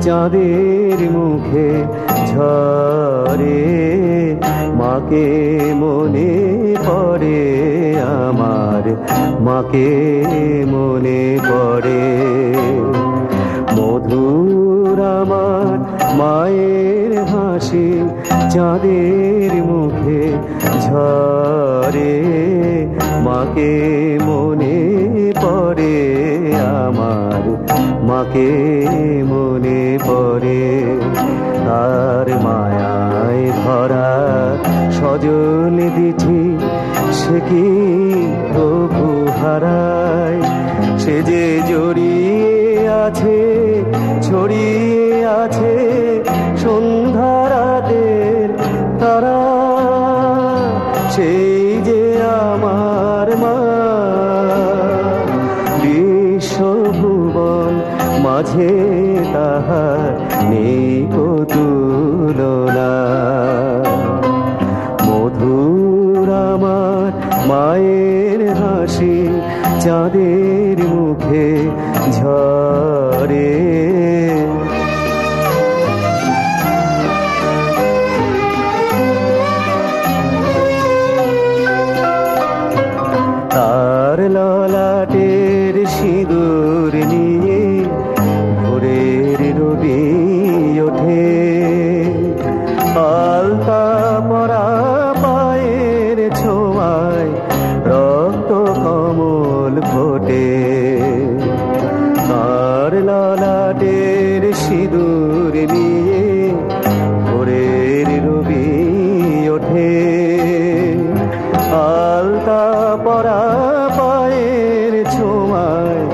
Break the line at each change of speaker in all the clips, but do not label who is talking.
চাঁদের মুখে ঝরে, মাকে মনে পড়ে আমার, মাকে মনে পড়ে। মধুর আমার মায়ের হাসি চাঁদের মুখে ঝরে, মাকে মনে পড়ে আমার, মাকে মনে পড়ে। তার মায়ায় ভরা সজল দিঠি সে কি প্রভু হারায়, সে যে জড়িয়ে আছে ছড়িয়ে আছে সন্ধ্যা রাতের তারা, সেই যে আমার মা। বিশ্বভুবন মাঝে তাহার নেই কো তুলনা। মধুর আমার মায়ের হাসি চাঁদের মুখে ঝরে। তার ললাটের সিঁদুর নিয়ে ভোরের রবি ওঠে, আলতা পরা পায়ের ছোঁয়ায় রক্ত কমল ফোটে। তার ললাটের সিঁদুর নিয়ে ভোরের রবি ওঠে, আলতা পরা পায়ের ছোঁয়ায়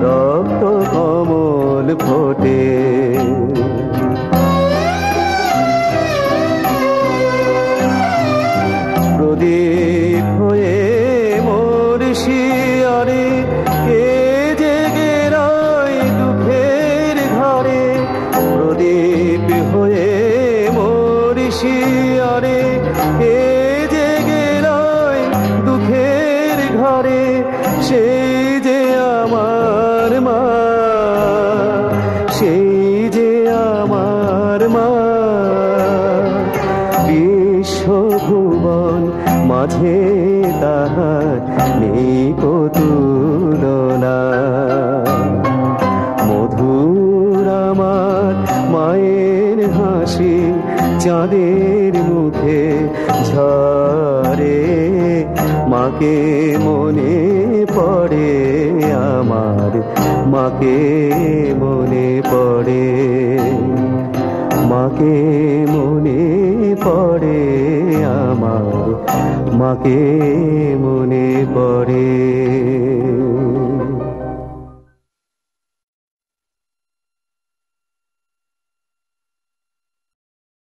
রক্ত কমল ফোটে। প্রদীপ হয়ে মোর শিয়রে কে জেগে রয় দুঃখের ঘরে, প্রদীপ হয়ে মোর শিয়রে কে জেগে রয় দুঃখের ঘরে, সেই যে আমার মা, সেই যে আমার মা। বিশ্বভুবন মাঝে তাহার নেই কো তুলনা। মধুর আমার মায়ের হাসি চাঁদের মুখে ঝরে, মাকে মনে পড়ে আমার, মাকে মনে পড়ে, মাকে মনে পড়ে আমার, মাকে মনে পড়ে।